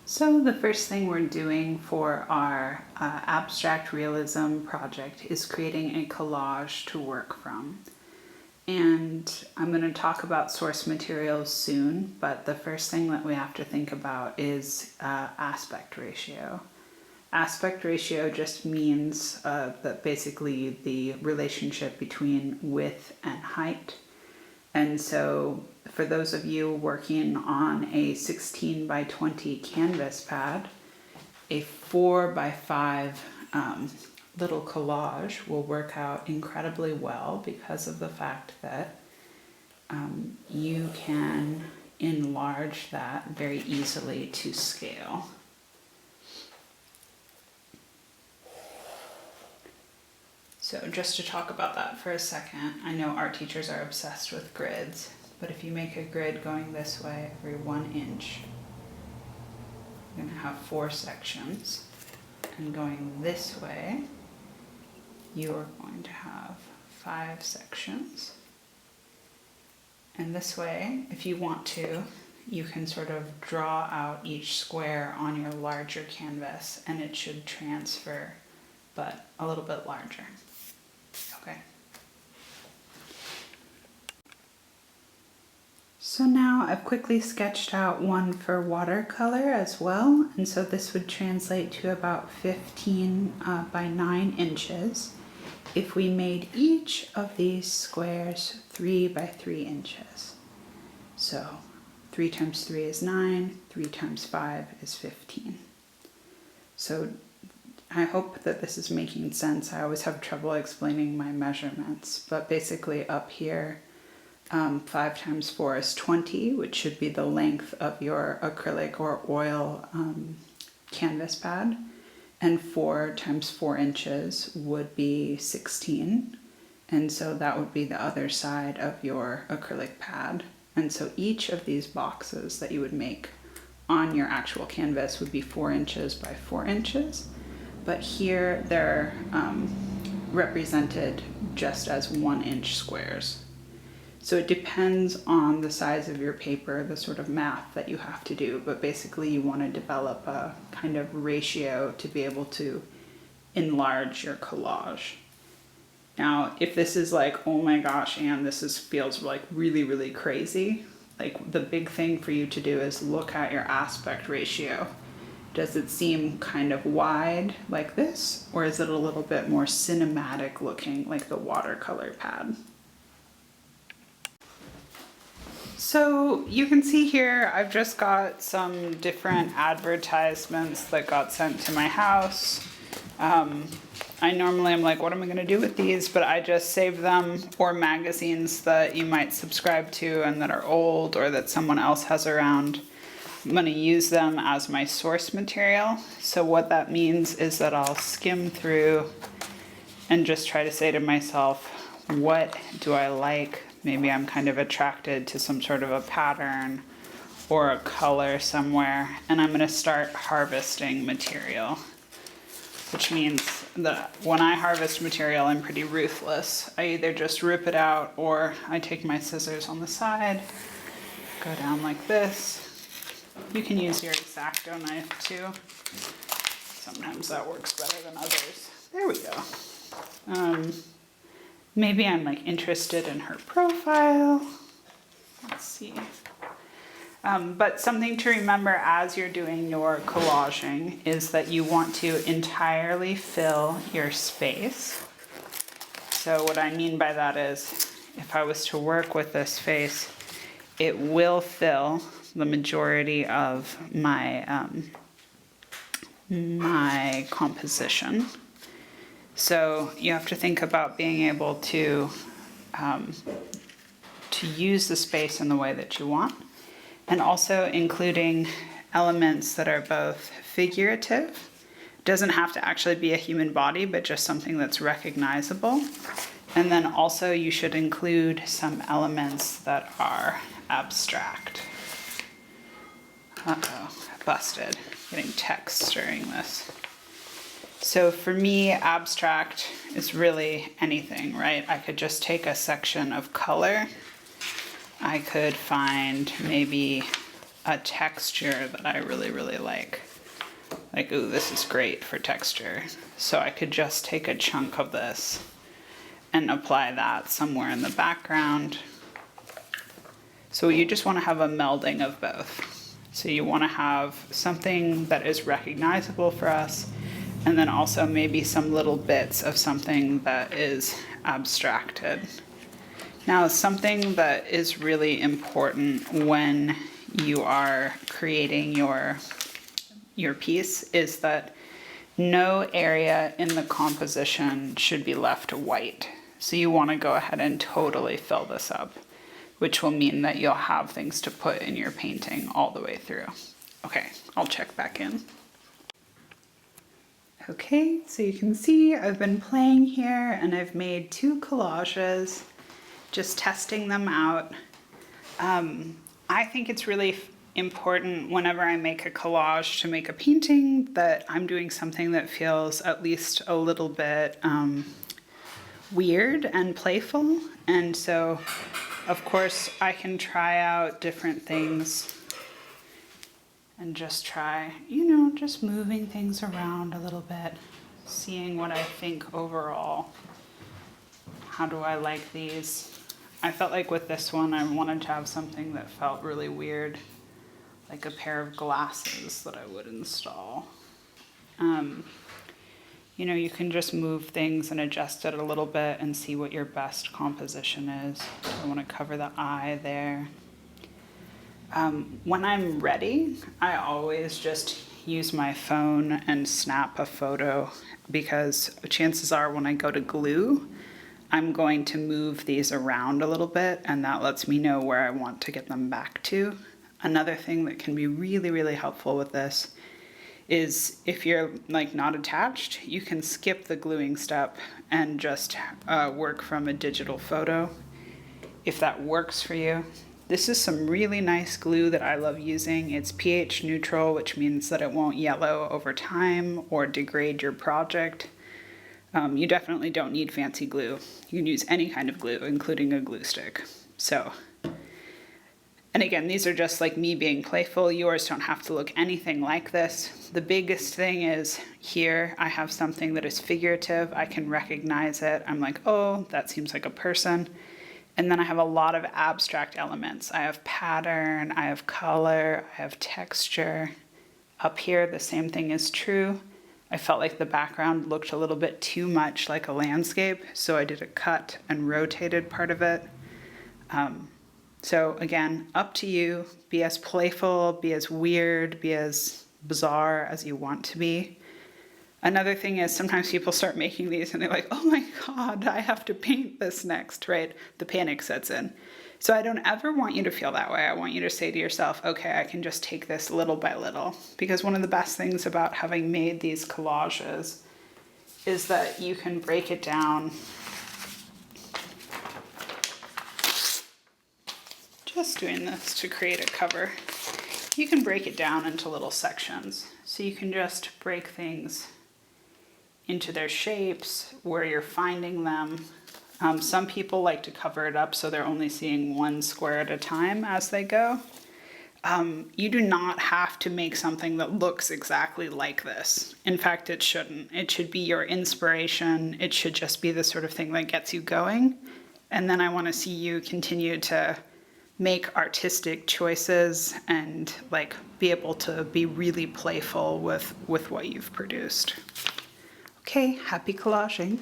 So the first thing we're doing for our abstract realism project is creating a collage to work from. And I'm going to talk about source materials soon, but the first thing that we have to think about is aspect ratio. Aspect ratio just means that basically the relationship between width and height. And so for those of you working on a 16 by 20 canvas pad, a 4 by 5 little collage will work out incredibly well because of the fact that you can enlarge that very easily to scale. So just to talk about that for a second, I know art teachers are obsessed with grids, but if you make a grid going this way every 1 inch, you're going to have 4 sections. And going this way, you're going to have 5 sections. And this way, if you want to, you can sort of draw out each square on your larger canvas and it should transfer, but a little bit larger. Okay. So now I've quickly sketched out one for watercolor as well, and so this would translate to about 15 by 9 inches if we made each of these squares 3 by 3 inches. So 3 times 3 is 9, 3 times 5 is 15. So I hope that this is making sense. I always have trouble explaining my measurements, but basically up here, 5 times 4 is 20, which should be the length of your acrylic or oil canvas pad, and 4 times 4 inches would be 16, and so that would be the other side of your acrylic pad. And so each of these boxes that you would make on your actual canvas would be 4 inches by 4 inches. But here they're represented just as 1 inch squares. So it depends on the size of your paper, the sort of math that you have to do, but basically you want to develop a kind of ratio to be able to enlarge your collage. Now, if this is like, oh my gosh, Anne, feels like really, really crazy, like the big thing for you to do is look at your aspect ratio. Does it seem kind of wide like this, or is it a little bit more cinematic looking like the watercolor pad? So you can see here, I've just got some different advertisements that got sent to my house. I normally am like, what am I going to do with these? But I just save them, or magazines that you might subscribe to and that are old or that someone else has around. I'm going to use them as my source material. So what that means is that I'll skim through and just try to say to myself, what do I like? Maybe I'm kind of attracted to some sort of a pattern or a color somewhere, and I'm going to start harvesting material, which means that when I harvest material, I'm pretty ruthless. I either just rip it out or I take my scissors on the side, go down like this. You can use your X-Acto knife too. Sometimes that works better than others. There we go. Maybe I'm like interested in her profile. Let's see. But something to remember as you're doing your collaging is that you want to entirely fill your space. So what I mean by that is, if I was to work with this face, it will fill the majority of my my composition. So you have to think about being able to use the space in the way that you want, and also including elements that are both figurative. It doesn't have to actually be a human body, but just something that's recognizable. And then also you should include some elements that are abstract. Uh-oh, busted. Getting text during this. So for me, abstract is really anything, right? I could just take a section of color. I could find maybe a texture that I really, really like. Like, ooh, this is great for texture. So I could just take a chunk of this and apply that somewhere in the background. So you just want to have a melding of both. So you want to have something that is recognizable for us, and then also maybe some little bits of something that is abstracted. Now, something that is really important when you are creating your piece is that no area in the composition should be left white. So you want to go ahead and totally fill this up, which will mean that you'll have things to put in your painting all the way through. Okay, I'll check back in. Okay, so you can see I've been playing here and I've made 2 collages, just testing them out. I think it's really important whenever I make a collage to make a painting that I'm doing something that feels at least a little bit weird and playful. And so, of course, I can try out different things and just try, just moving things around a little bit, seeing what I think overall. How do I like these? I felt like with this one, I wanted to have something that felt really weird, like a pair of glasses that I would install. You can just move things and adjust it a little bit and see what your best composition is. I want to cover the eye there. When I'm ready, I always just use my phone and snap a photo, because chances are when I go to glue, I'm going to move these around a little bit, and that lets me know where I want to get them back to. Another thing that can be really, really helpful with this is if you're not attached, you can skip the gluing step and just work from a digital photo if that works for you. This is some really nice glue that I love using. It's pH neutral, which means that it won't yellow over time or degrade your project. You definitely don't need fancy glue. You can use any kind of glue, including a glue stick. And again, these are just like me being playful. Yours don't have to look anything like this. The biggest thing is here, I have something that is figurative. I can recognize it. I'm like, oh, that seems like a person. And then I have a lot of abstract elements. I have pattern, I have color, I have texture. Up here, the same thing is true. I felt like the background looked a little bit too much like a landscape, so I did a cut and rotated part of it. So again, up to you. Be as playful, be as weird, be as bizarre as you want to be. Another thing is sometimes people start making these and they're like, oh my God, I have to paint this next, right? The panic sets in. So I don't ever want you to feel that way. I want you to say to yourself, okay, I can just take this little by little. Because one of the best things about having made these collages is that you can break it down. Just doing this to create a cover. You can break it down into little sections. So you can just break things into their shapes, where you're finding them. Some people like to cover it up so they're only seeing one square at a time as they go. You do not have to make something that looks exactly like this. In fact, it shouldn't. It should be your inspiration. It should just be the sort of thing that gets you going. And then I want to see you continue to make artistic choices and be able to be really playful with what you've produced. Okay, happy collaging.